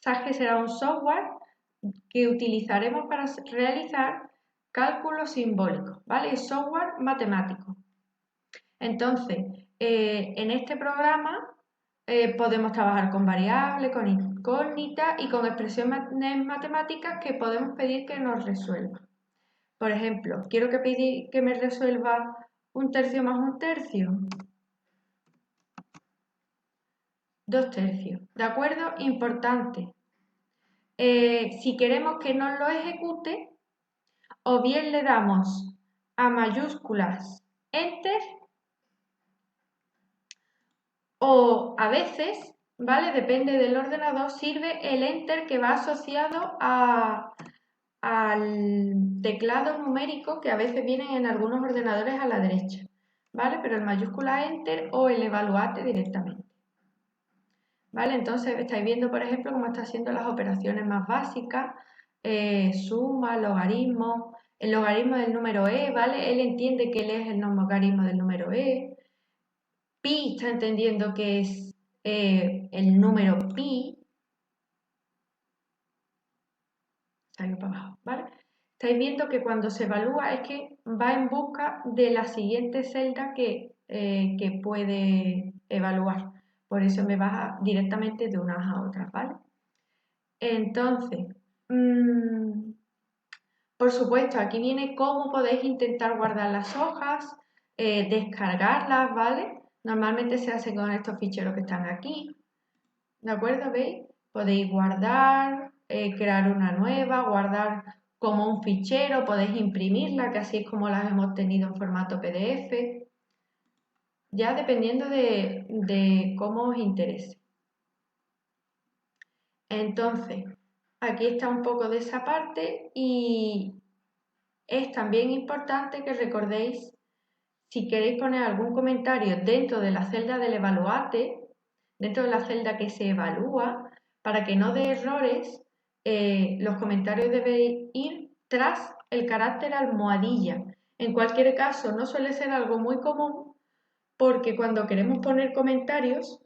Sage será un software que utilizaremos para realizar cálculos simbólicos, ¿vale? Es software matemático. Entonces, en este programa podemos trabajar con variables, con incógnitas y con expresiones matemáticas que podemos pedir que nos resuelva. Por ejemplo, quiero que me resuelva 1/3 más 1/3. 2/3. ¿De acuerdo? Importante. Si queremos que nos lo ejecute, o bien le damos a mayúsculas Enter, o a veces, ¿vale? Depende del ordenador, sirve el Enter que va asociado al teclado numérico que a veces vienen en algunos ordenadores a la derecha, ¿vale? Pero el mayúscula Enter o el evaluate directamente. ¿Vale? Entonces estáis viendo, por ejemplo, cómo está haciendo las operaciones más básicas, suma, logaritmo, el logaritmo del número e, ¿vale? Él entiende que él es el logaritmo del número e. Pi está entendiendo que es el número pi. Salgo para abajo, ¿vale? Estáis viendo que cuando se evalúa es que va en busca de la siguiente celda que puede evaluar. Por eso me baja directamente de unas a otras, ¿vale? Entonces, por supuesto, aquí viene cómo podéis intentar guardar las hojas, descargarlas, ¿vale? Normalmente se hace con estos ficheros que están aquí, ¿de acuerdo? ¿Veis? Podéis guardar, crear una nueva, guardar como un fichero, podéis imprimirla, que así es como las hemos tenido en formato PDF, ya dependiendo de cómo os interese. Entonces, aquí está un poco de esa parte y es también importante que recordéis, si queréis poner algún comentario dentro de la celda del evaluate, dentro de la celda que se evalúa, para que no dé errores, los comentarios deben ir tras el carácter almohadilla. En cualquier caso, no suele ser algo muy común porque cuando queremos poner comentarios,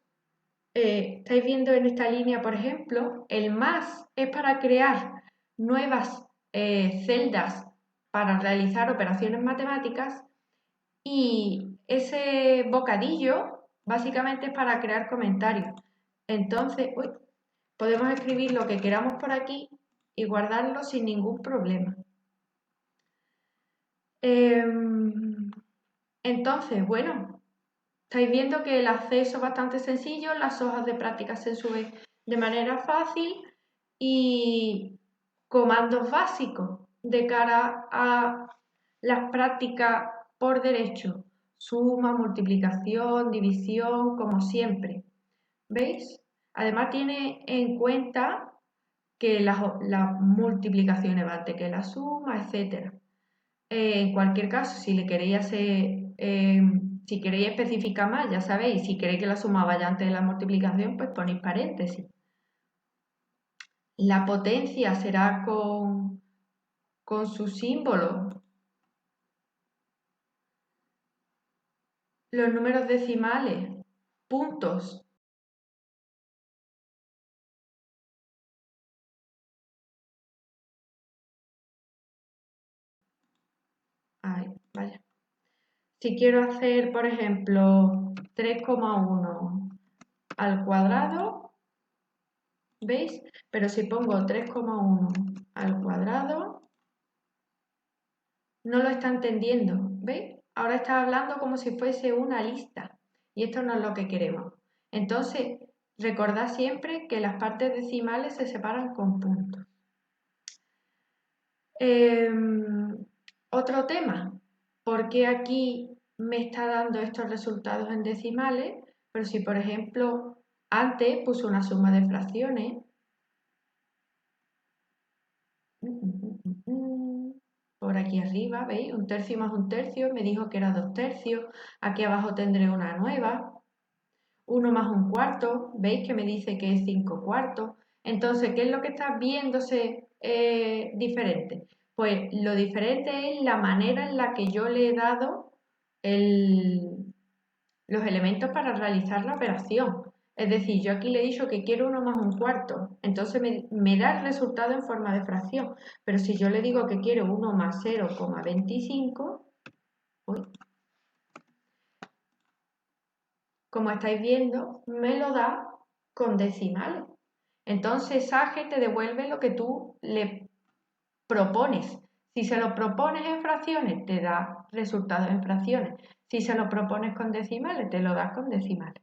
estáis viendo en esta línea, por ejemplo, el más es para crear nuevas celdas para realizar operaciones matemáticas y ese bocadillo básicamente es para crear comentarios. Entonces, podemos escribir lo que queramos por aquí y guardarlo sin ningún problema. Entonces, bueno, estáis viendo que el acceso es bastante sencillo, las hojas de práctica se suben de manera fácil y comandos básicos de cara a las prácticas por derecho, suma, multiplicación, división, como siempre. ¿Veis? Además tiene en cuenta que la multiplicación es antes que la suma, etc. En cualquier caso, si le queréis hacer, si queréis especificar más, ya sabéis, si queréis que la suma vaya antes de la multiplicación, pues ponéis paréntesis. La potencia será con su símbolo. Los números decimales, puntos. Ay, vaya. Si quiero hacer, por ejemplo, 3,1 al cuadrado, ¿veis? Pero si pongo 3,1 al cuadrado, no lo está entendiendo, ¿veis? Ahora está hablando como si fuese una lista y esto no es lo que queremos. Entonces, recordad siempre que las partes decimales se separan con puntos. Otro tema, ¿por qué aquí me está dando estos resultados en decimales? Pero si, por ejemplo, antes puse una suma de fracciones, por aquí arriba, ¿veis? 1/3 más 1/3, me dijo que era 2/3, aquí abajo tendré una nueva, 1 más 1/4, ¿veis que me dice que es 5/4? Entonces, ¿qué es lo que está viéndose diferente? Pues lo diferente es la manera en la que yo le he dado los elementos para realizar la operación. Es decir, yo aquí le he dicho que quiero 1 más 1/4, entonces me da el resultado en forma de fracción. Pero si yo le digo que quiero 1 más 0,25, como estáis viendo, me lo da con decimales. Entonces Sage te devuelve lo que tú le propones. Si se lo propones en fracciones, te da resultados en fracciones. Si se lo propones con decimales, te lo das con decimales.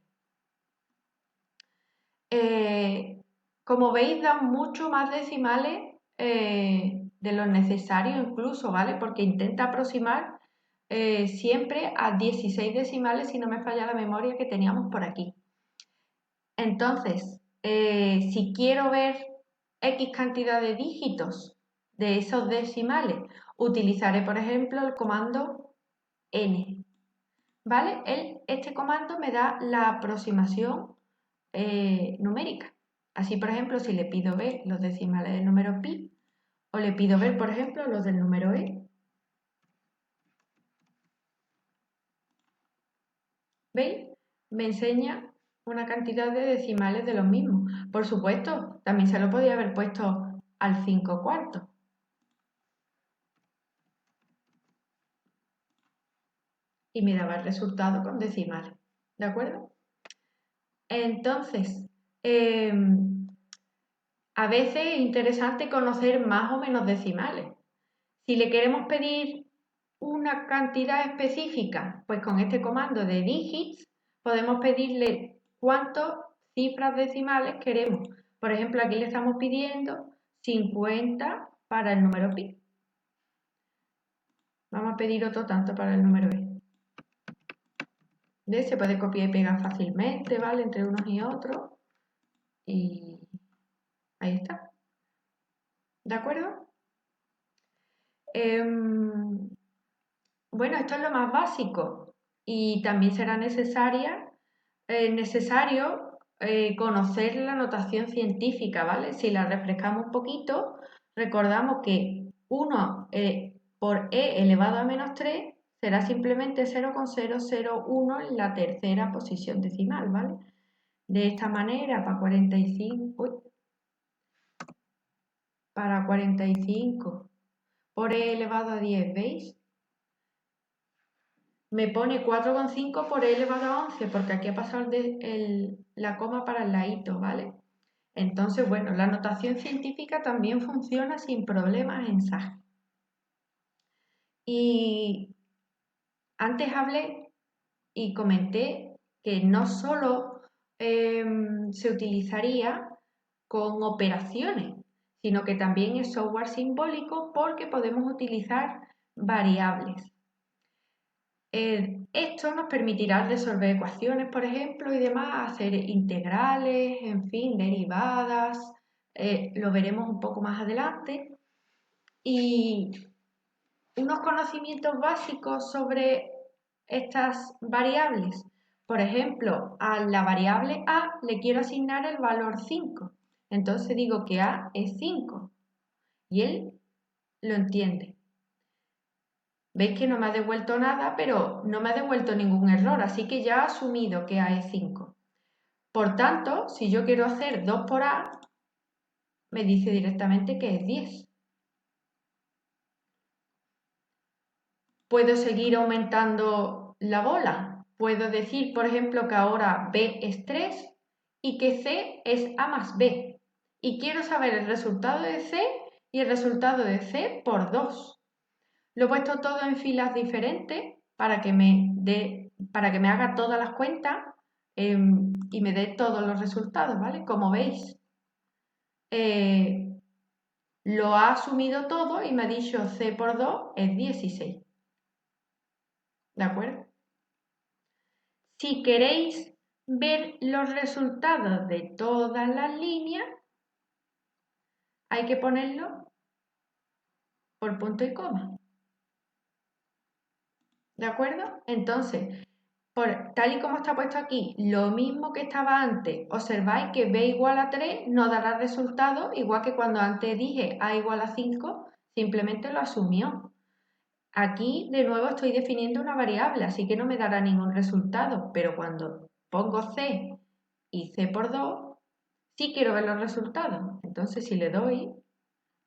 Como veis, dan mucho más decimales de lo necesario incluso, ¿vale? Porque intenta aproximar siempre a 16 decimales, si no me falla la memoria, que teníamos por aquí. Entonces, si quiero ver X cantidad de dígitos de esos decimales, utilizaré, por ejemplo, el comando n, ¿vale? Este comando me da la aproximación numérica. Así, por ejemplo, si le pido ver los decimales del número pi, o le pido ver, por ejemplo, los del número e, ¿veis? Me enseña una cantidad de decimales de los mismos. Por supuesto, también se lo podía haber puesto al 5/4. Y me daba el resultado con decimales. ¿De acuerdo? Entonces, a veces es interesante conocer más o menos decimales. Si le queremos pedir una cantidad específica, pues con este comando de digits podemos pedirle cuántas cifras decimales queremos. Por ejemplo, aquí le estamos pidiendo 50 para el número pi. Vamos a pedir otro tanto para el número e. Se puede copiar y pegar fácilmente, ¿vale? Entre unos y otros. Y ahí está. ¿De acuerdo? Bueno, esto es lo más básico y también será necesario conocer la notación científica, ¿vale? Si la refrescamos un poquito, recordamos que 1 por e elevado a menos 3 será simplemente 0,001 en la tercera posición decimal, ¿vale? De esta manera, para 45 por e elevado a 10, ¿veis? Me pone 4,5 por e elevado a 11, porque aquí ha pasado la coma para el ladito, ¿vale? Entonces, bueno, la notación científica también funciona sin problemas en Sage. Y antes hablé y comenté que no solo se utilizaría con operaciones, sino que también es software simbólico porque podemos utilizar variables. Esto nos permitirá resolver ecuaciones, por ejemplo, y demás, hacer integrales, en fin, derivadas, lo veremos un poco más adelante. Y unos conocimientos básicos sobre estas variables. Por ejemplo, a la variable a le quiero asignar el valor 5. Entonces digo que a es 5 y él lo entiende. Veis que no me ha devuelto nada, pero no me ha devuelto ningún error, así que ya ha asumido que a es 5. Por tanto, si yo quiero hacer 2 por a, me dice directamente que es 10. Puedo seguir aumentando la bola. Puedo decir, por ejemplo, que ahora b es 3 y que c es a más b. Y quiero saber el resultado de c y el resultado de c por 2. Lo he puesto todo en filas diferentes para que me haga todas las cuentas y me dé todos los resultados, ¿vale? Como veis, lo ha asumido todo y me ha dicho c por 2 es 16. ¿De acuerdo? Si queréis ver los resultados de todas las líneas, hay que ponerlo por punto y coma. ¿De acuerdo? Entonces, tal y como está puesto aquí, lo mismo que estaba antes, observáis que b igual a 3 nos dará resultado, igual que cuando antes dije a igual a 5, simplemente lo asumió. Aquí de nuevo estoy definiendo una variable, así que no me dará ningún resultado, pero cuando pongo c y c por 2, sí quiero ver los resultados. Entonces si le doy,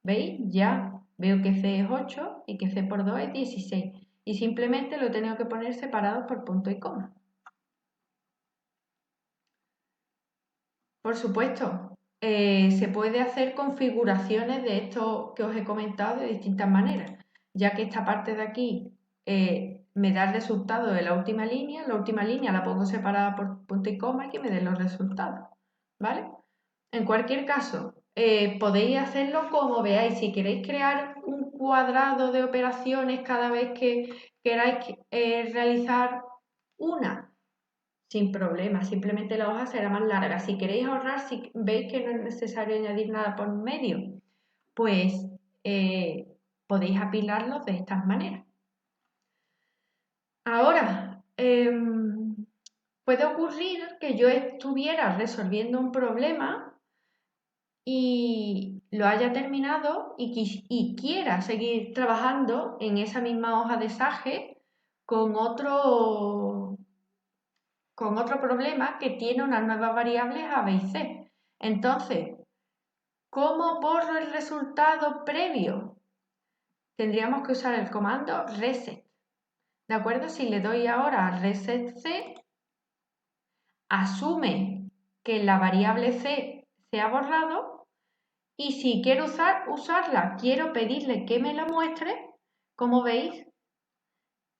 ¿veis? Ya veo que c es 8 y que c por 2 es 16. Y simplemente lo he tenido que poner separado por punto y coma. Por supuesto, se puede hacer configuraciones de esto que os he comentado de distintas maneras, ya que esta parte de aquí me da el resultado de la última línea la pongo separada por punto y coma y que me dé los resultados, ¿vale? En cualquier caso, podéis hacerlo como veáis. Si queréis crear un cuadrado de operaciones cada vez que queráis realizar una, sin problema, simplemente la hoja será más larga. Si queréis ahorrar, si veis que no es necesario añadir nada por medio, pues podéis apilarlos de estas maneras. Ahora, puede ocurrir que yo estuviera resolviendo un problema y lo haya terminado y quiera seguir trabajando en esa misma hoja de Sage con otro problema que tiene unas nuevas variables a, b y c. Entonces, ¿cómo borro el resultado previo? Tendríamos que usar el comando reset. ¿De acuerdo? Si le doy ahora a reset c, asume que la variable c se ha borrado y si quiero usarla, quiero pedirle que me la muestre, como veis,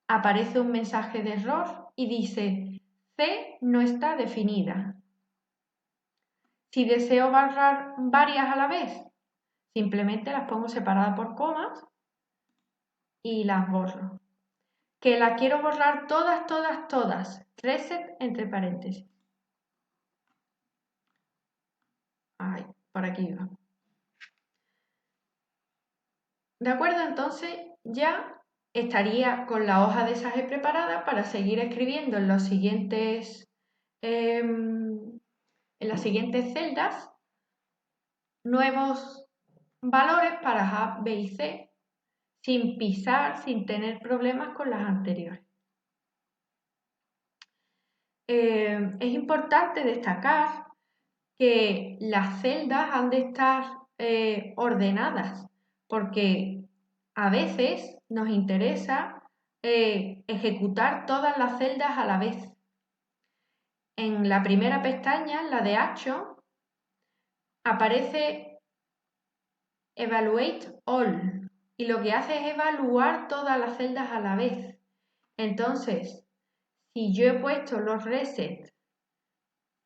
aparece un mensaje de error y dice C no está definida. Si deseo borrar varias a la vez, simplemente las pongo separadas por comas y las borro. Que las quiero borrar todas, reset entre paréntesis. Ahí, por aquí va. ¿De acuerdo? Entonces ya estaría con la hoja de Sage preparada para seguir escribiendo en las siguientes celdas nuevos valores para A, B y C sin pisar, sin tener problemas con las anteriores. Es importante destacar que las celdas han de estar ordenadas porque a veces nos interesa ejecutar todas las celdas a la vez. En la primera pestaña, la de Action, aparece Evaluate All y lo que hace es evaluar todas las celdas a la vez. Entonces, si yo he puesto los resets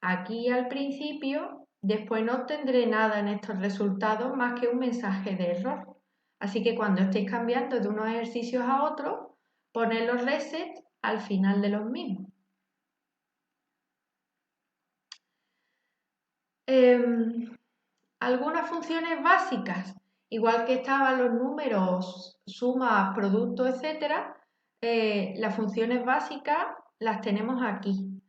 aquí al principio, después no obtendré nada en estos resultados más que un mensaje de error. Así que cuando estéis cambiando de unos ejercicios a otros, poned los resets al final de los mismos. Algunas funciones básicas, igual que estaban los números, sumas, productos, etc., las funciones básicas las tenemos aquí.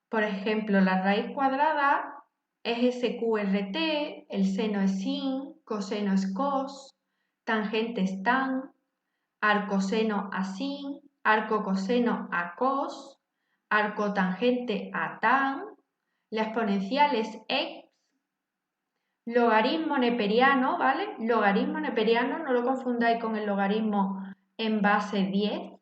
Por ejemplo, la raíz cuadrada es SQRT, el seno es sin, coseno es cos, tangente es tan, arcoseno a sin, arcocoseno a cos, arcotangente a tan, la exponencial es x, logaritmo neperiano, ¿vale? Logaritmo neperiano, no lo confundáis con el logaritmo en base 10.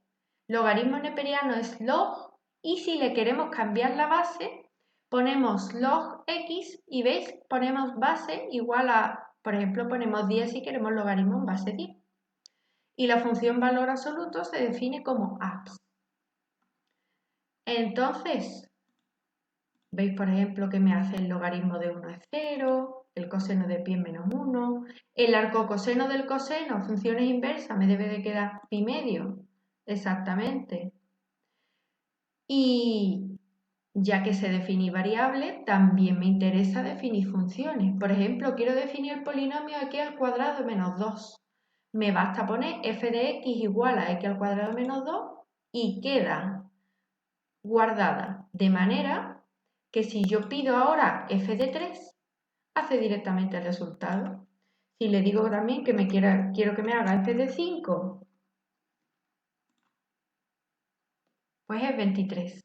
Logaritmo neperiano es log y si le queremos cambiar la base, ponemos log x y veis, ponemos base igual a, por ejemplo, ponemos 10 si queremos logaritmo en base 10. Y la función valor absoluto se define como abs. Entonces, veis, por ejemplo, que me hace el logaritmo de 1 es 0, el coseno de pi es menos 1, el arcocoseno del coseno, funciones inversas, me debe de quedar pi medio, exactamente. Y ya que sé definir variables, también me interesa definir funciones. Por ejemplo, quiero definir el polinomio x al cuadrado menos 2. Me basta poner f de x igual a x al cuadrado menos 2 y queda guardada de manera que si yo pido ahora f de 3, hace directamente el resultado. Si le digo también que quiero que me haga f de 5, pues es 23.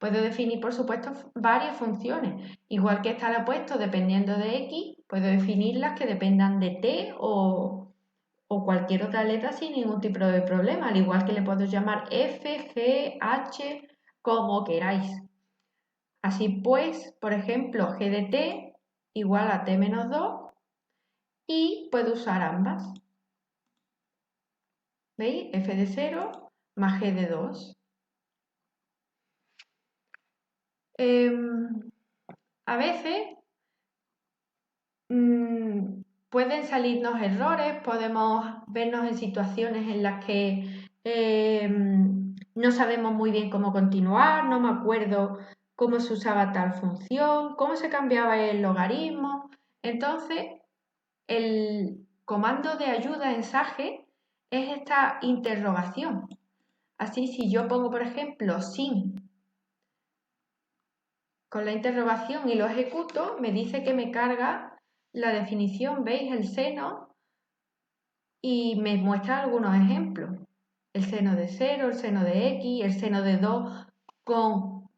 Puedo definir, por supuesto, varias funciones. Igual que estar opuesto dependiendo de X, puedo definir las que dependan de T o cualquier otra letra sin ningún tipo de problema. Al igual que le puedo llamar F, G, H, como queráis. Así pues, por ejemplo, G de T igual a T menos 2 y puedo usar ambas. ¿Veis? F de 0 más G de 2. A veces pueden salirnos errores, podemos vernos en situaciones en las que no sabemos muy bien cómo continuar, no me acuerdo cómo se usaba tal función, cómo se cambiaba el logaritmo. Entonces, el comando de ayuda en Sage es esta interrogación. Así, si yo pongo, por ejemplo, sin con la interrogación y lo ejecuto, me dice que me carga la definición, ¿veis? El seno y me muestra algunos ejemplos. El seno de 0, el seno de x, el seno de 2 con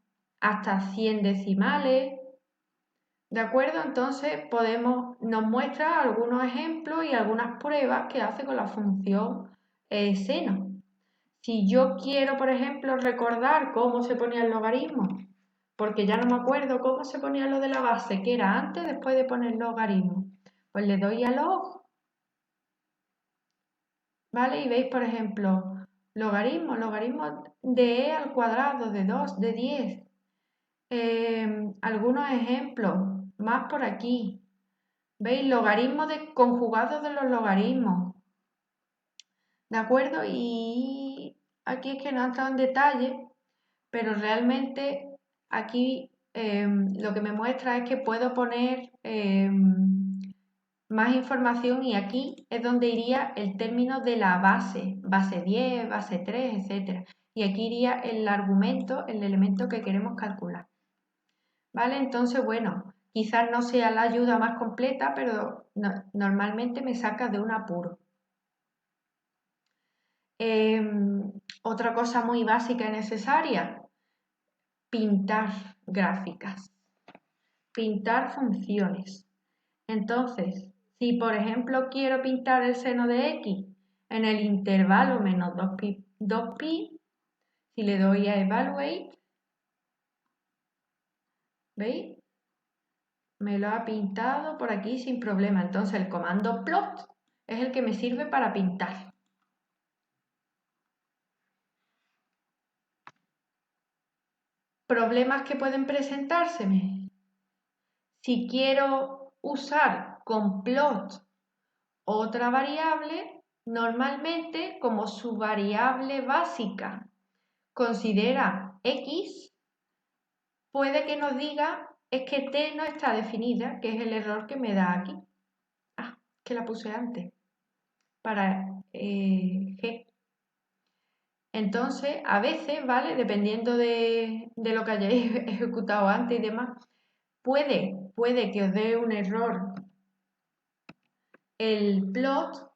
hasta 100 decimales. ¿De acuerdo? Entonces nos muestra algunos ejemplos y algunas pruebas que hace con la función seno. Si yo quiero, por ejemplo, recordar cómo se ponía el logaritmo, porque ya no me acuerdo cómo se ponía lo de la base, que era antes, después de poner logaritmo, pues le doy a log, ¿vale? Y veis, por ejemplo, logaritmo de e al cuadrado, de 2, de 10. Algunos ejemplos, más por aquí. ¿Veis? Logaritmo de conjugados de los logaritmos. ¿De acuerdo? Y aquí es que no ha entrado en detalle, pero realmente aquí lo que me muestra es que puedo poner más información y aquí es donde iría el término de la base, base 10, base 3, etc. Y aquí iría el argumento, el elemento que queremos calcular. ¿Vale? Entonces, bueno, quizás no sea la ayuda más completa, pero normalmente me saca de un apuro. Otra cosa muy básica y necesaria, pintar gráficas, pintar funciones. Entonces, si por ejemplo quiero pintar el seno de x en el intervalo menos 2pi, si le doy a Evaluate, ¿veis? Me lo ha pintado por aquí sin problema. Entonces el comando plot es el que me sirve para pintar. ¿Problemas que pueden presentárseme? Si quiero usar con plot otra variable, normalmente como su variable básica considera x, puede que nos diga es que t no está definida, que es el error que me da aquí. Ah, que la puse antes, para g. Entonces, a veces, ¿vale? Dependiendo de lo que hayáis ejecutado antes y demás, puede que os dé un error el plot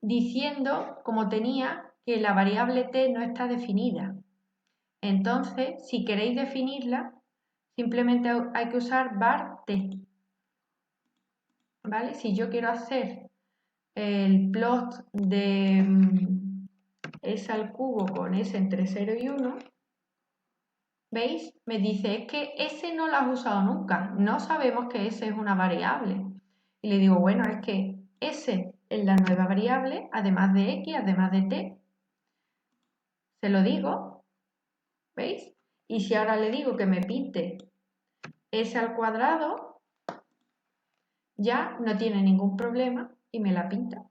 diciendo, como tenía, que la variable t no está definida. Entonces, si queréis definirla, simplemente hay que usar var t. ¿Vale? Si yo quiero hacer el plot de s al cubo con s entre 0 y 1, ¿veis? Me dice, es que S no lo has usado nunca, no sabemos que S es una variable. Y le digo, bueno, es que S es la nueva variable, además de X, además de T. Se lo digo, ¿veis? Y si ahora le digo que me pinte S al cuadrado, ya no tiene ningún problema y me la pinta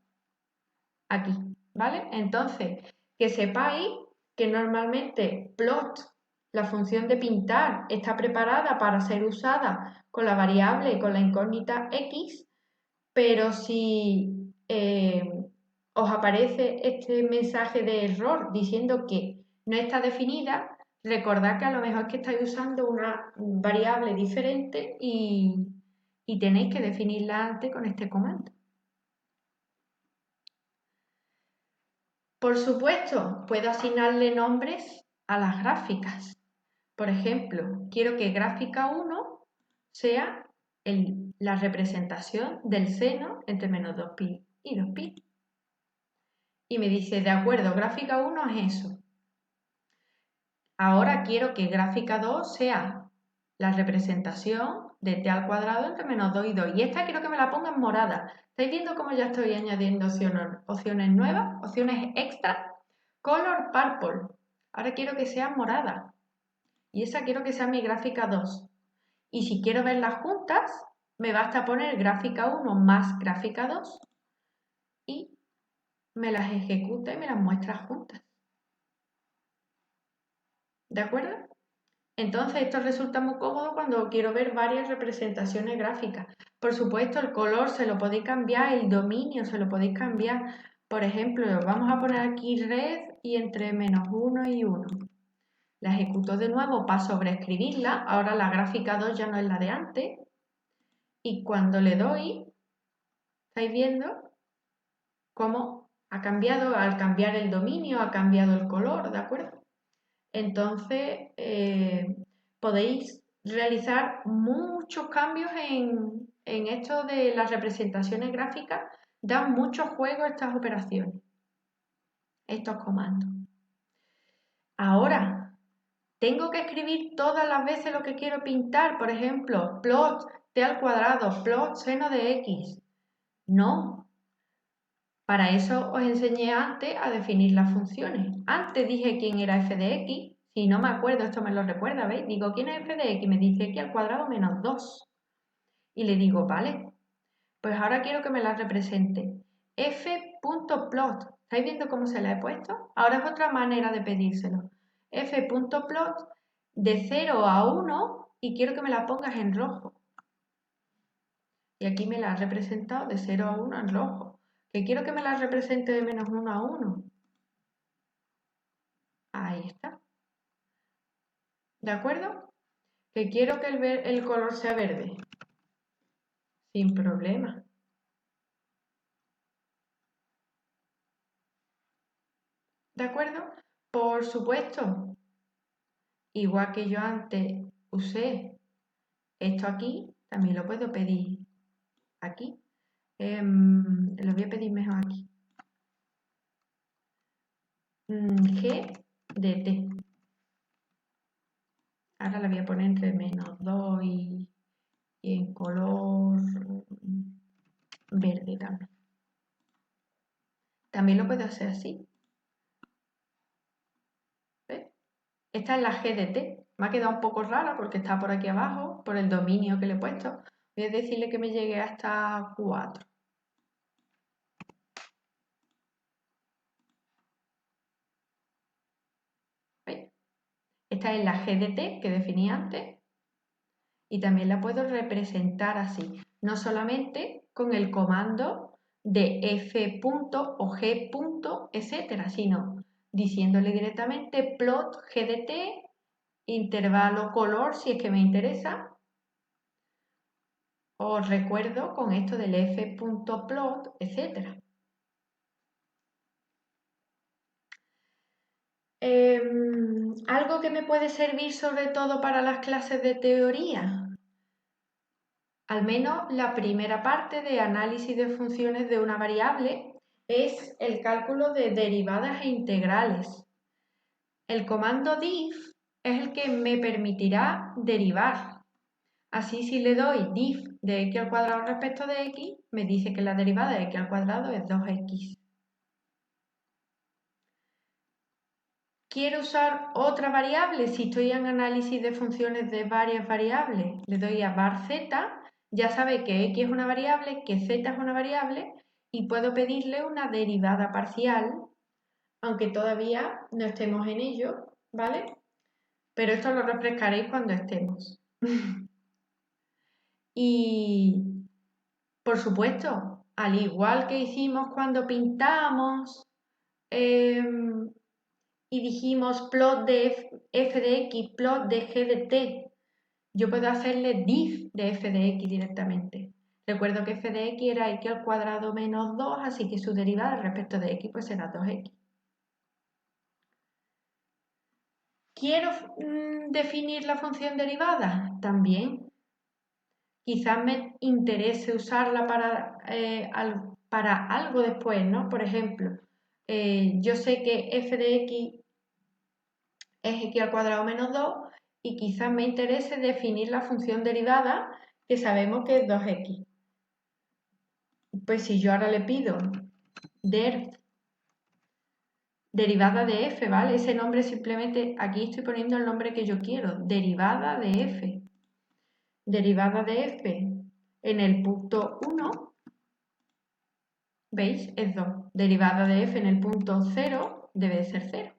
aquí, ¿vale? Entonces, que sepáis que normalmente plot, la función de pintar, está preparada para ser usada con la variable, con la incógnita x, pero si os aparece este mensaje de error diciendo que no está definida, recordad que a lo mejor es que estáis usando una variable diferente y tenéis que definirla antes con este comando. Por supuesto, puedo asignarle nombres a las gráficas. Por ejemplo, quiero que gráfica 1 sea la representación del seno entre menos 2pi y 2pi. Y me dice, de acuerdo, gráfica 1 es eso. Ahora quiero que gráfica 2 sea la representación de t al cuadrado entre menos 2 y 2. Y esta quiero que me la ponga en morada. ¿Estáis viendo cómo ya estoy añadiendo opciones nuevas, opciones extra? Color purple. Ahora quiero que sea morada. Y esa quiero que sea mi gráfica 2. Y si quiero verlas juntas, me basta poner gráfica 1 más gráfica 2 y me las ejecuta y me las muestra juntas. ¿De acuerdo? Entonces esto resulta muy cómodo cuando quiero ver varias representaciones gráficas. Por supuesto, el color se lo podéis cambiar, el dominio se lo podéis cambiar. Por ejemplo, vamos a poner aquí red y entre menos 1 y 1. La ejecuto de nuevo para sobreescribirla. Ahora la gráfica 2 ya no es la de antes. Y cuando le doy, ¿estáis viendo cómo ha cambiado? Al cambiar el dominio, ha cambiado el color, ¿de acuerdo? Entonces, podéis realizar muchos cambios en esto de las representaciones gráficas. Dan mucho juego estas operaciones, estos comandos. Ahora, tengo que escribir todas las veces lo que quiero pintar. Por ejemplo, plot t al cuadrado, plot seno de x. No. Para eso os enseñé antes a definir las funciones. Antes dije quién era f de x. Si no me acuerdo, esto me lo recuerda, ¿veis? Digo, ¿quién es f de x? Me dice x al cuadrado menos 2. Y le digo, vale, pues ahora quiero que me la represente. f.plot. ¿Estáis viendo cómo se la he puesto? Ahora es otra manera de pedírselo. f.plot de 0 a 1 y quiero que me la pongas en rojo. Y aquí me la ha representado de 0 a 1 en rojo. Que quiero que me la represente de menos 1 a 1. Ahí está. ¿De acuerdo? Que quiero que el color sea verde. Sin problema. ¿De acuerdo? Por supuesto, igual que yo antes usé esto aquí, también lo puedo pedir aquí. Lo voy a pedir mejor aquí. G de T. Ahora la voy a poner entre menos 2 y en color verde también. También lo puedo hacer así. ¿Ves? Esta es la G de T. Me ha quedado un poco rara porque está por aquí abajo, por el dominio que le he puesto. Voy a decirle que me llegue hasta 4. ¿Veis? Esta es la G de T que definí antes. Y también la puedo representar así. No solamente con el comando de f punto o g punto, etcétera, sino diciéndole directamente plot g de t, intervalo color si es que me interesa. Os recuerdo con esto del f.plot, etcétera. Algo que me puede servir sobre todo para las clases de teoría. Al menos la primera parte de análisis de funciones de una variable es el cálculo de derivadas e integrales. El comando diff es el que me permitirá derivar. Así, si le doy diff de x al cuadrado respecto de x, me dice que la derivada de x al cuadrado es 2x. Quiero usar otra variable. Si estoy en análisis de funciones de varias variables, le doy a var z. Ya sabe que x es una variable, que z es una variable y puedo pedirle una derivada parcial, aunque todavía no estemos en ello, ¿vale? Pero esto lo refrescaréis cuando estemos. Y, por supuesto, al igual que hicimos cuando pintamos y dijimos plot de f de x, plot de g de t, yo puedo hacerle diff de f de x directamente. Recuerdo que f de x era x al cuadrado menos 2, así que su derivada respecto de x pues será 2x. ¿Quiero definir la función derivada? También. Quizás me interese usarla para algo después, ¿no? Por ejemplo, yo sé que f de x es x al cuadrado menos 2 y quizás me interese definir la función derivada que sabemos que es 2x. Pues si yo ahora le pido derivada de f, ¿vale? Ese nombre simplemente, aquí estoy poniendo el nombre que yo quiero, derivada de f. Derivada de f en el punto 1, ¿veis? Es 2. Derivada de f en el punto 0 debe de ser 0.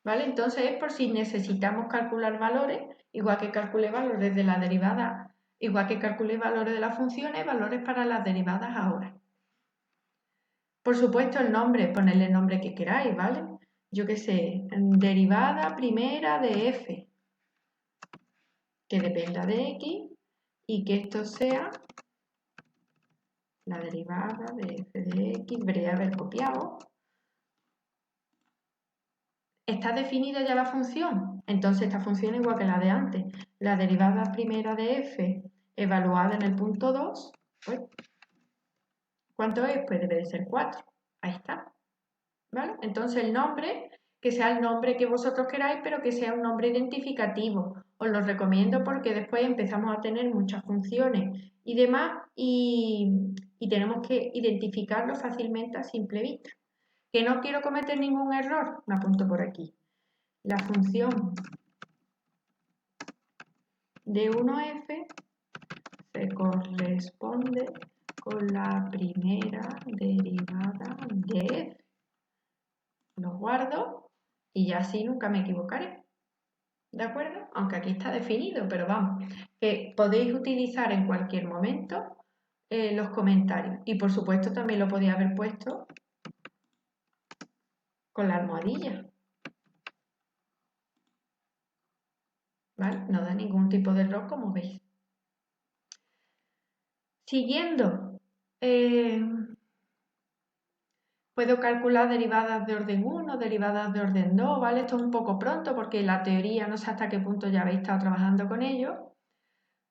¿Vale? Entonces es por si necesitamos calcular valores, igual que calculé valores de la derivada, igual que calculé valores de las funciones, valores para las derivadas ahora. Por supuesto el nombre, ponedle el nombre que queráis, ¿vale? Yo qué sé, derivada primera de f, que dependa de x, y que esto sea la derivada de f de x, debería haber copiado. ¿Está definida ya la función? Entonces esta función es igual que la de antes. La derivada primera de f evaluada en el punto 2, pues, ¿cuánto es? Pues debe de ser 4. Ahí está. ¿Vale? Entonces el nombre, que sea el nombre que vosotros queráis, pero que sea un nombre identificativo. Os lo recomiendo porque después empezamos a tener muchas funciones y demás y tenemos que identificarlo fácilmente a simple vista. Que no quiero cometer ningún error, me apunto por aquí. La función de 1f se corresponde con la primera derivada de f. Lo guardo y ya así nunca me equivocaré. ¿De acuerdo? Aunque aquí está definido, pero vamos, que podéis utilizar en cualquier momento los comentarios. Y por supuesto también lo podía haber puesto con la almohadilla. ¿Vale? No da ningún tipo de error, como veis. Siguiendo, puedo calcular derivadas de orden 1, derivadas de orden 2, ¿vale? Esto es un poco pronto porque la teoría no sé hasta qué punto ya habéis estado trabajando con ello,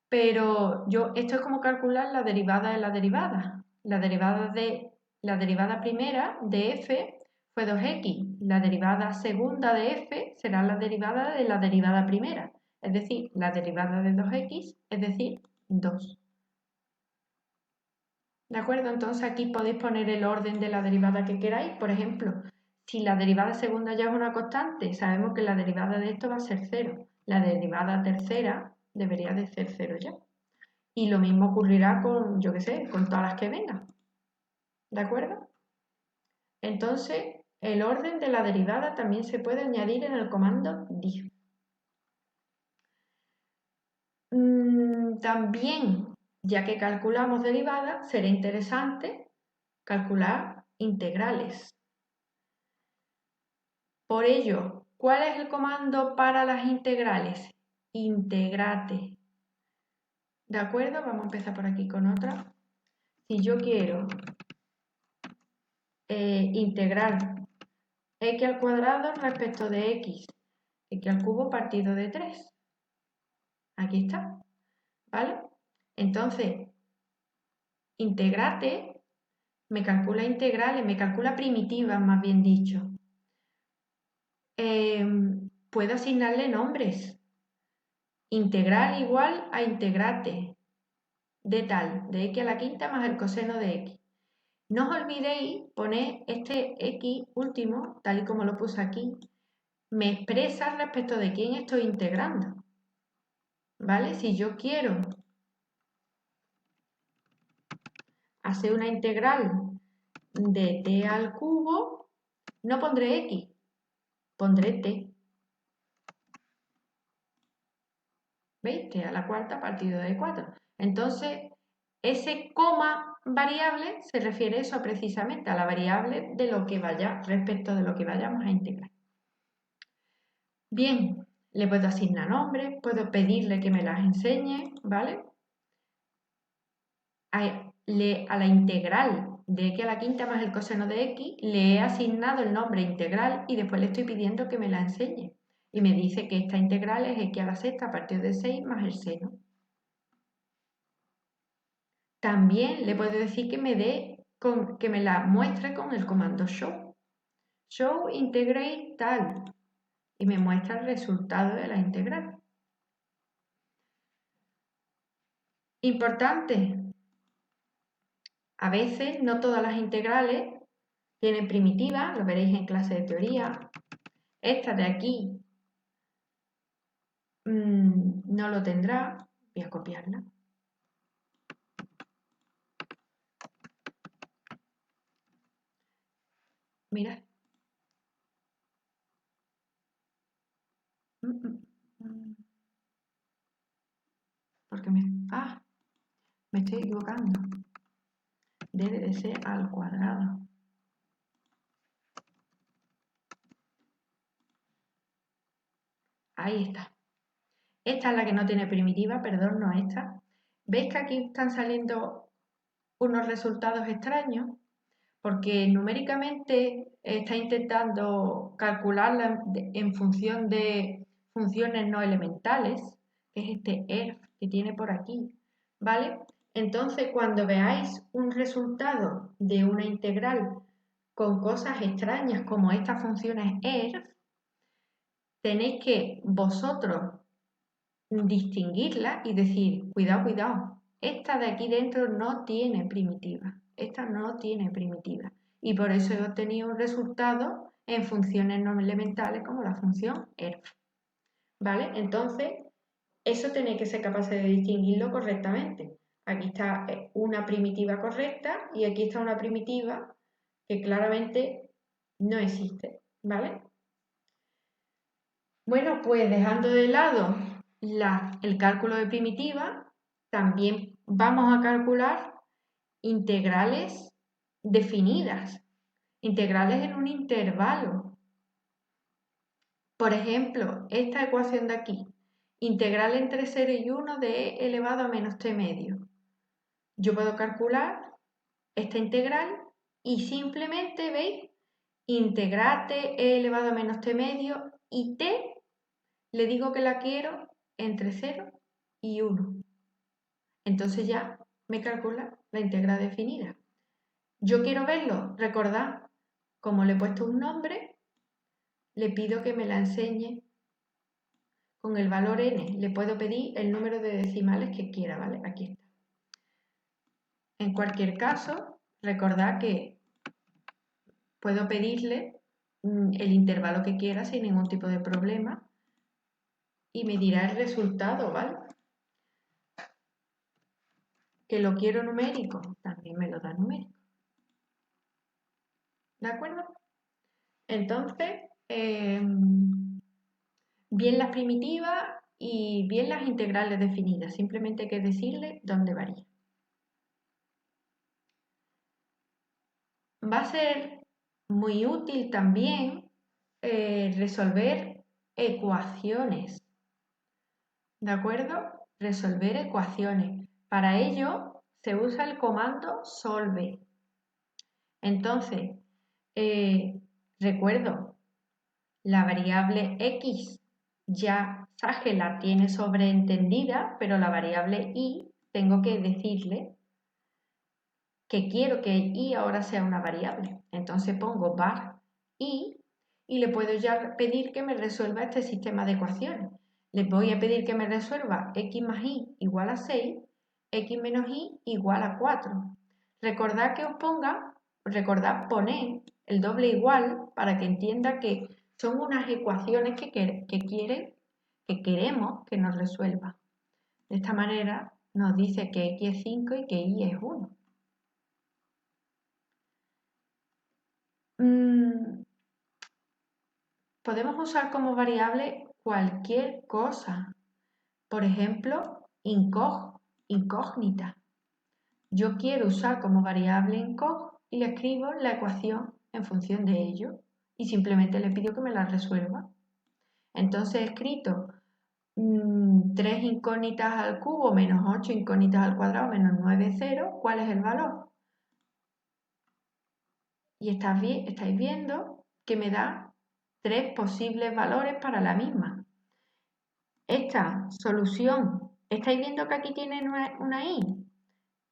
pero esto es como calcular la derivada de la derivada. La derivada primera de f fue 2x, la derivada segunda de f será la derivada de la derivada primera, es decir, la derivada de 2x, es decir, 2. ¿De acuerdo? Entonces aquí podéis poner el orden de la derivada que queráis. Por ejemplo, si la derivada segunda ya es una constante, sabemos que la derivada de esto va a ser 0. La derivada tercera debería de ser 0 ya. Y lo mismo ocurrirá con, yo qué sé, con todas las que vengan. ¿De acuerdo? Entonces, el orden de la derivada también se puede añadir en el comando diff. También, ya que calculamos derivadas, será interesante calcular integrales. Por ello, ¿cuál es el comando para las integrales? Integrate. ¿De acuerdo? Vamos a empezar por aquí con otra. Si yo quiero integrar x al cuadrado respecto de x al cubo partido de 3. Aquí está. ¿Vale? Entonces, integrate me calcula integrales, me calcula primitivas, más bien dicho. Puedo asignarle nombres. Integral igual a integrate de tal, de x a la quinta más el coseno de x. No os olvidéis poner este x último, tal y como lo puse aquí, me expresa respecto de quién estoy integrando. ¿Vale? Si yo quiero hacer una integral de t al cubo, no pondré x, pondré t. ¿Veis? T a la cuarta partido de 4. Entonces, ese coma variable se refiere eso precisamente a la variable de lo que vaya, respecto de lo que vayamos a integrar. Bien, le puedo asignar nombres, puedo pedirle que me las enseñe, ¿vale? A la integral de x a la quinta más el coseno de x le he asignado el nombre integral y después le estoy pidiendo que me la enseñe. Y me dice que esta integral es x a la sexta a partir de 6 más el seno. También le puedo decir que que me la muestre con el comando show. Show integrate tal. Y me muestra el resultado de la integral. Importante. A veces no todas las integrales tienen primitiva, lo veréis en clase de teoría. Esta de aquí no lo tendrá. Voy a copiarla. Mirad. Porque me estoy equivocando. Debe de ser al cuadrado. Ahí está. Esta es la que no tiene primitiva, perdón, no esta. ¿Veis que aquí están saliendo unos resultados extraños? Porque numéricamente está intentando calcularla en función de funciones no elementales, que es este ERF que tiene por aquí, ¿vale? Entonces, cuando veáis un resultado de una integral con cosas extrañas como estas funciones ERF, tenéis que vosotros distinguirla y decir, cuidado, cuidado, esta de aquí dentro no tiene primitiva, esta no tiene primitiva. Y por eso he obtenido un resultado en funciones no elementales como la función ERF. ¿Vale? Entonces, eso tenéis que ser capaces de distinguirlo correctamente. Aquí está una primitiva correcta y aquí está una primitiva que claramente no existe. ¿Vale? Bueno, pues dejando de lado el cálculo de primitiva, también vamos a calcular integrales definidas, integrales en un intervalo. Por ejemplo, esta ecuación de aquí, integral entre 0 y 1 de e elevado a menos t medio. Yo puedo calcular esta integral y simplemente, ¿veis? Integrate e elevado a menos t medio y t le digo que la quiero entre 0 y 1. Entonces ya me calcula la integral definida. Yo quiero verlo, recordad, como le he puesto un nombre, le pido que me la enseñe con el valor n. Le puedo pedir el número de decimales que quiera, ¿vale? Aquí está. En cualquier caso, recordad que puedo pedirle el intervalo que quiera sin ningún tipo de problema y me dirá el resultado, ¿vale? Que lo quiero numérico, también me lo da numérico. ¿De acuerdo? Entonces, bien las primitivas y bien las integrales definidas. Simplemente hay que decirle dónde varía. Va a ser muy útil también resolver ecuaciones. ¿De acuerdo? Resolver ecuaciones. Para ello se usa el comando solve. Entonces, recuerdo, la variable x ya Sage la tiene sobreentendida, pero la variable y tengo que decirle que quiero que y ahora sea una variable. Entonces pongo var y le puedo ya pedir que me resuelva este sistema de ecuaciones. Les voy a pedir que me resuelva x más y igual a 6, x menos y igual a 4. Recordad que os ponga, recordad poner el doble igual para que entienda que son unas ecuaciones que queremos que nos resuelva. De esta manera nos dice que x es 5 y que y es 1. Podemos usar como variable cualquier cosa. Por ejemplo, incógnita. Yo quiero usar como variable incog y le escribo la ecuación en función de ello y simplemente le pido que me la resuelva. Entonces he escrito 3 incógnitas al cubo menos 8 incógnitas al cuadrado menos 9, 0. ¿Cuál es el valor? Y estáis viendo que me da 3 posibles valores para la misma. Esta solución, ¿estáis viendo que aquí tiene una i?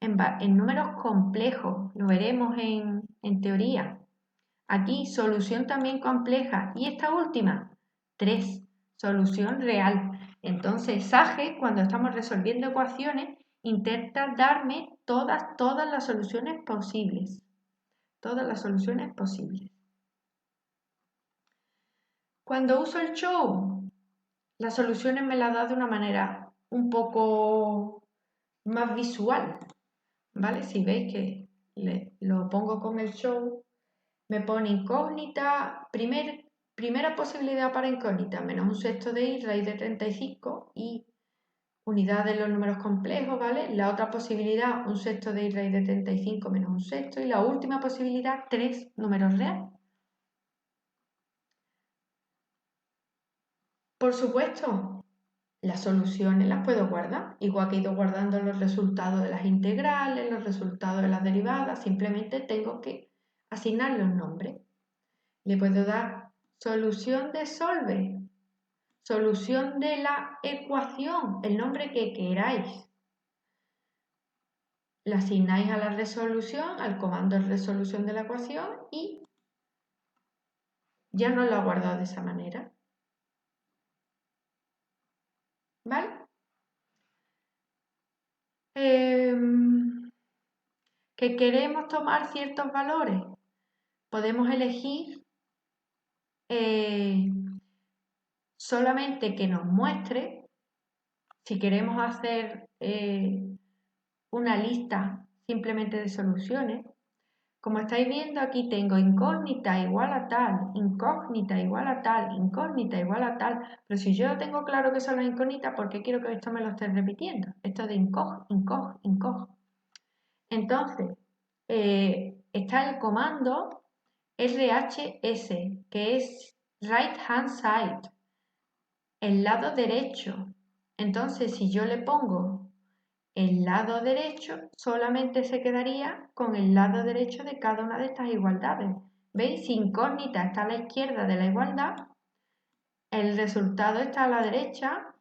En números complejos, lo veremos en teoría. Aquí solución también compleja. Y esta última, 3, solución real. Entonces Sage, cuando estamos resolviendo ecuaciones, intenta darme todas las soluciones posibles. Todas las soluciones posibles. Cuando uso el show, las soluciones me las da de una manera un poco más visual, ¿vale? Si veis que lo pongo con el show, me pone incógnita, primera posibilidad para incógnita, menos un sexto de i, raíz de 35 y unidad de los números complejos, ¿vale? La otra posibilidad, un sexto de i, raíz de 35 menos un sexto, y la última posibilidad, 3 números reales. Por supuesto, las soluciones las puedo guardar, igual que he ido guardando los resultados de las integrales, los resultados de las derivadas, simplemente tengo que asignarle un nombre. Le puedo dar solución de solve, solución de la ecuación, el nombre que queráis. La asignáis a la resolución, al comando de resolución de la ecuación y ya no lo ha guardado de esa manera. ¿Vale? Que queremos tomar ciertos valores. Podemos elegir solamente que nos muestre, si queremos hacer una lista simplemente de soluciones. Como estáis viendo, aquí tengo incógnita igual a tal, incógnita igual a tal, incógnita igual a tal. Pero si yo tengo claro que son las incógnitas, ¿por qué quiero que esto me lo esté repitiendo? Esto de incog. Entonces, está el comando RHS, que es Right Hand Side, el lado derecho. Entonces, si yo le pongo el lado derecho, solamente se quedaría con el lado derecho de cada una de estas igualdades. ¿Veis? Si incógnita está a la izquierda de la igualdad, el resultado está a la derecha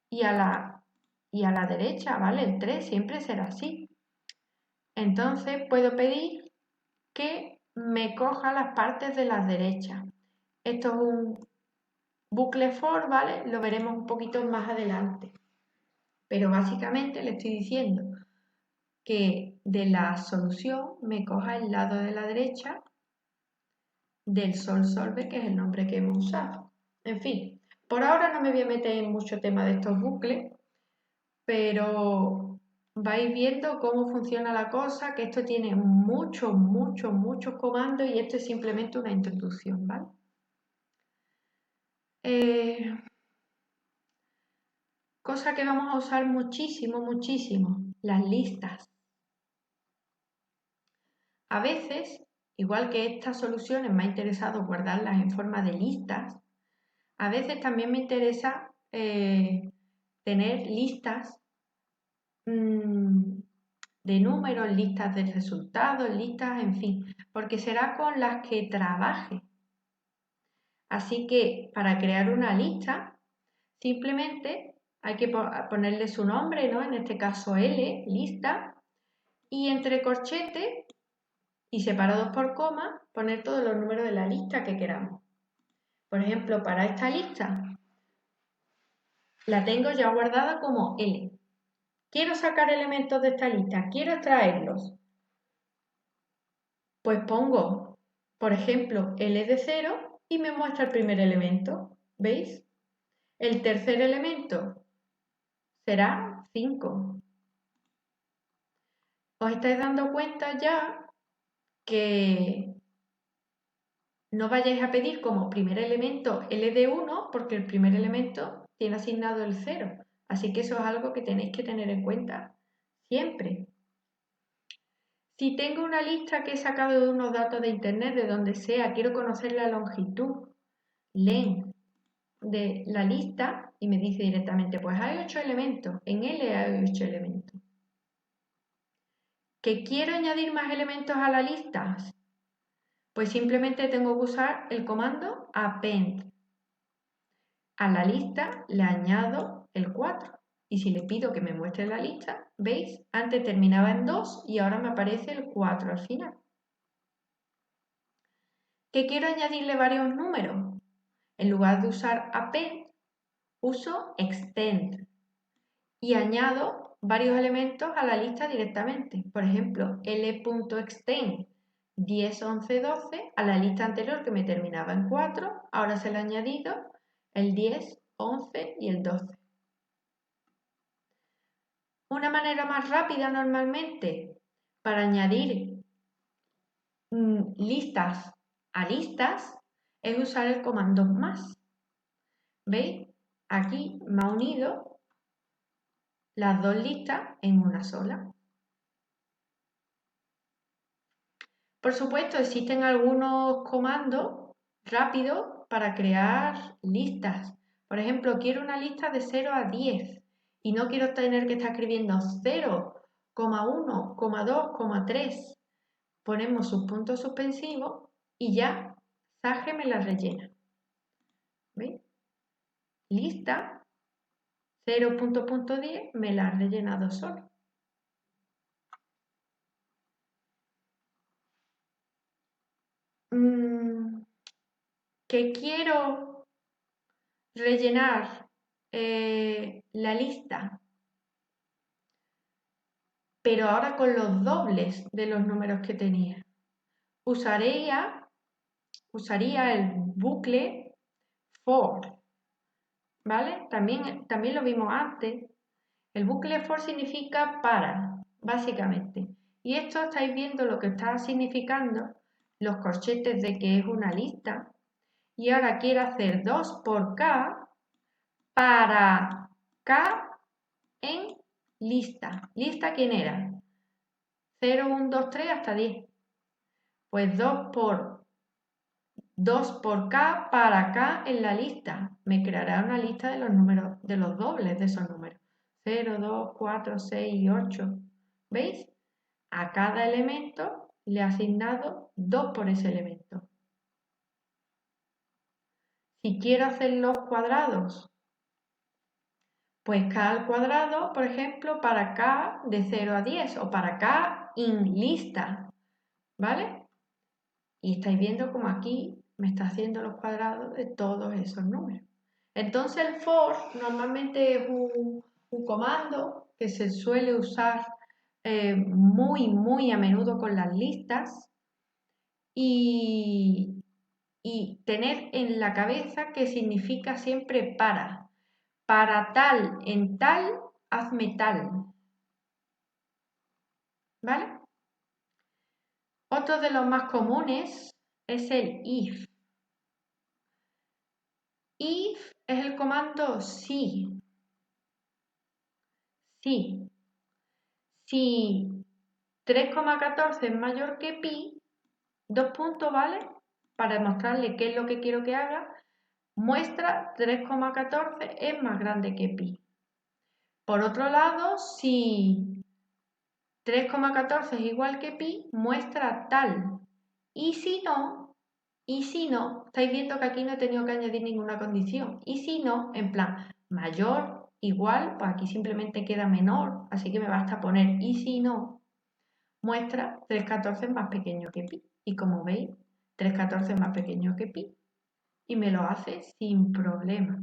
y a la derecha, ¿vale? El 3 siempre será así. Entonces puedo pedir que me coja las partes de las derechas. Esto es un bucle for, ¿vale? Lo veremos un poquito más adelante. Pero básicamente le estoy diciendo que de la solución me coja el lado de la derecha del solve, que es el nombre que hemos usado. En fin, por ahora no me voy a meter en mucho tema de estos bucles, pero vais viendo cómo funciona la cosa, que esto tiene muchos comandos y esto es simplemente una introducción, ¿vale? Cosa que vamos a usar muchísimo, las listas. A veces, igual que estas soluciones me ha interesado guardarlas en forma de listas, a veces también me interesa tener listas de números, listas de resultados, listas, en fin, porque será con las que trabaje. Así que para crear una lista, simplemente hay que ponerle su nombre, ¿no? En este caso L, lista, y entre corchetes y separados por coma, poner todos los números de la lista que queramos. Por ejemplo, para esta lista, la tengo ya guardada como L. Quiero sacar elementos de esta lista, quiero extraerlos. Pues pongo, por ejemplo, L de 0 y me muestra el primer elemento. ¿Veis? El tercer elemento será 5. Os estáis dando cuenta ya que no vayáis a pedir como primer elemento L de 1 porque el primer elemento tiene asignado el 0. Así que eso es algo que tenéis que tener en cuenta siempre. Si tengo una lista que he sacado de unos datos de internet, de donde sea, quiero conocer la longitud, len, de la lista y me dice directamente, pues hay 8 elementos, en L hay 8 elementos. ¿Que quiero añadir más elementos a la lista? Pues simplemente tengo que usar el comando append. A la lista le añado el 4. Y si le pido que me muestre la lista, ¿veis? Antes terminaba en 2 y ahora me aparece el 4 al final. ¿Que quiero añadirle varios números? En lugar de usar append, uso extend y añado varios elementos a la lista directamente. Por ejemplo, l.extend 10, 11, 12 a la lista anterior que me terminaba en 4, ahora se le ha añadido el 10, 11 y el 12. Una manera más rápida normalmente para añadir listas a listas es usar el comando más. ¿Veis? Aquí me ha unido las dos listas en una sola. Por supuesto, existen algunos comandos rápidos para crear listas. Por ejemplo, quiero una lista de 0 a 10 y no quiero tener que estar escribiendo 0, 1, 2, 3. Ponemos sus puntos suspensivos y ya Sage me la rellena. ¿Veis? Lista 0.10 me la ha rellenado solo. Que quiero rellenar la lista, pero ahora con los dobles de los números que tenía. Usaría el bucle for, ¿vale? También lo vimos antes. El bucle for significa para, básicamente. Y esto estáis viendo lo que está significando, los corchetes de que es una lista. Y ahora quiero hacer 2 por k para k en lista. ¿Lista quién era? 0, 1, 2, 3 hasta 10. Pues 2 por k para k en la lista. Me creará una lista de los números, de los dobles de esos números. 0, 2, 4, 6 y 8. ¿Veis? A cada elemento le he asignado 2 por ese elemento. Si quiero hacer los cuadrados, pues k al cuadrado, por ejemplo, para k de 0 a 10 o para k en lista, ¿vale? Y estáis viendo como aquí me está haciendo los cuadrados de todos esos números. Entonces el for normalmente es un comando que se suele usar muy a menudo con las listas y tener en la cabeza que significa siempre para tal en tal, hazme tal. ¿Vale? Otro de los más comunes es el if. If es el comando si. Si 3,14 es mayor que pi, 2 puntos, ¿vale? Para demostrarle qué es lo que quiero que haga, muestra 3,14 es más grande que pi. Por otro lado, si 3,14 es igual que pi, muestra tal. Y si no, estáis viendo que aquí no he tenido que añadir ninguna condición. Y si no, en plan, mayor, igual, pues aquí simplemente queda menor, así que me basta poner y si no, muestra 3,14 más pequeño que pi. Y como veis, 3,14 más pequeño que pi. Y me lo hace sin problema.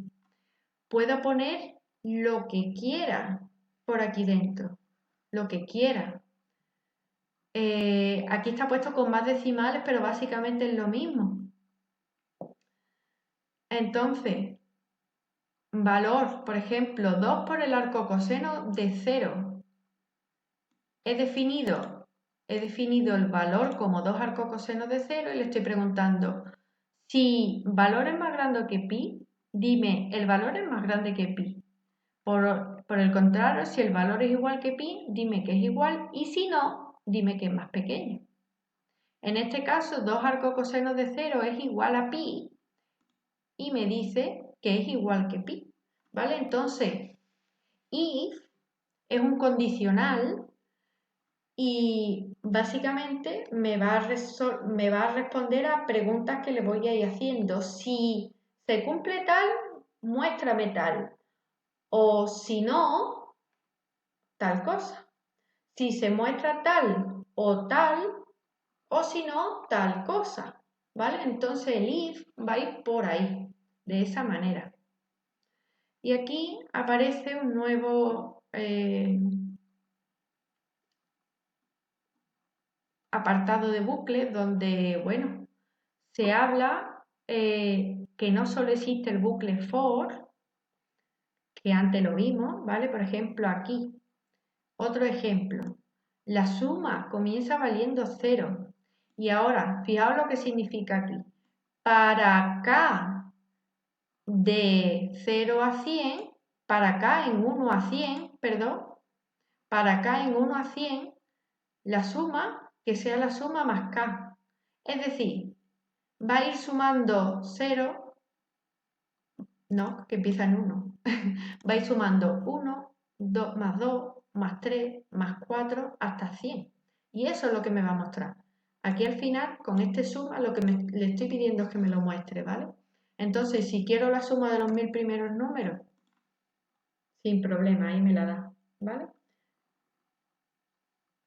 Puedo poner lo que quiera por aquí dentro. Lo que quiera. Aquí está puesto con más decimales, pero básicamente es lo mismo. Entonces, valor, por ejemplo, 2 por el arco coseno de 0. He definido el valor como 2 arcocosenos de 0 y le estoy preguntando, si valor es más grande que pi, dime, el valor es más grande que pi. Por el contrario, si el valor es igual que pi, dime que es igual y si no, dime que es más pequeño. En este caso, 2 arcocosenos de 0 es igual a pi y me dice que es igual que pi. ¿Vale? Entonces, if es un condicional y básicamente me va a responder a preguntas que le voy a ir haciendo. Si se cumple tal, muéstrame tal. O si no, tal cosa. Si se muestra tal, o si no, tal cosa. ¿Vale? Entonces el if va a ir por ahí, de esa manera. Y aquí aparece un nuevo apartado de bucle donde, bueno, se habla que no solo existe el bucle for, que antes lo vimos, ¿vale? Por ejemplo, aquí, otro ejemplo. La suma comienza valiendo 0. Y ahora, fijaos lo que significa aquí. Para k de 0 a 100, para k en 1 a 100, perdón, para k en 1 a 100, la suma que sea la suma más k. Es decir, va a ir sumando 0, no, que empieza en 1. Va a ir sumando 1, 2 más 2, más 3, más 4, hasta 100. Y eso es lo que me va a mostrar. Aquí al final, con este suma, lo que le estoy pidiendo es que me lo muestre, ¿vale? Entonces, si quiero la suma de los 1000 primeros números, sin problema, ahí me la da, ¿vale?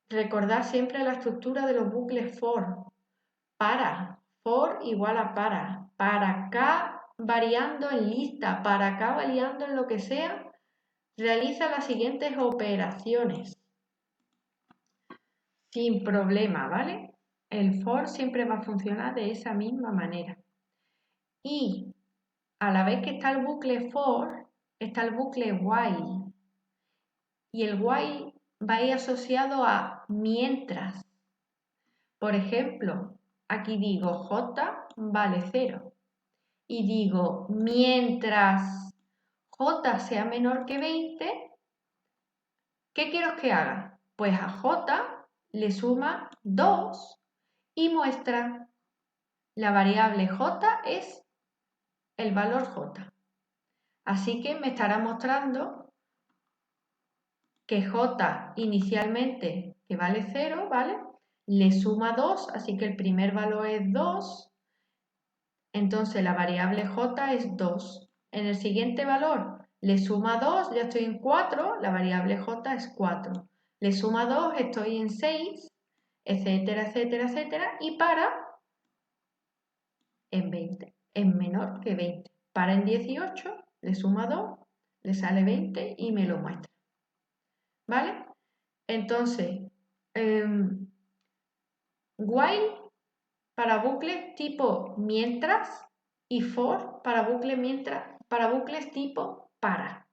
Recordad siempre la estructura de los bucles for. For igual a para k variando en lista, para k variando en lo que sea, realiza las siguientes operaciones. Sin problema, ¿vale? El for siempre va a funcionar de esa misma manera. Y a la vez que está el bucle for, está el bucle while. Y el while va a ir asociado a mientras. Por ejemplo, aquí digo j vale 0. Y digo, mientras j sea menor que 20, ¿qué quiero que haga? Pues a j le suma 2 y muestra la variable j es el valor j. Así que me estará mostrando que j inicialmente, que vale 0, ¿vale? Le suma 2, así que el primer valor es 2. Entonces la variable j es 2. En el siguiente valor le suma 2, ya estoy en 4, la variable j es 4. Le suma 2, estoy en 6, etcétera, etcétera, etcétera. Y para en 20, en menor que 20. Para en 18, le suma 2, le sale 20 y me lo muestra. ¿Vale? Entonces, while para bucles tipo mientras y for para bucles tipo para.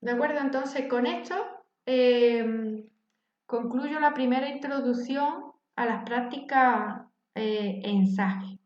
¿De acuerdo? Entonces, con esto concluyo la primera introducción a las prácticas ensaje.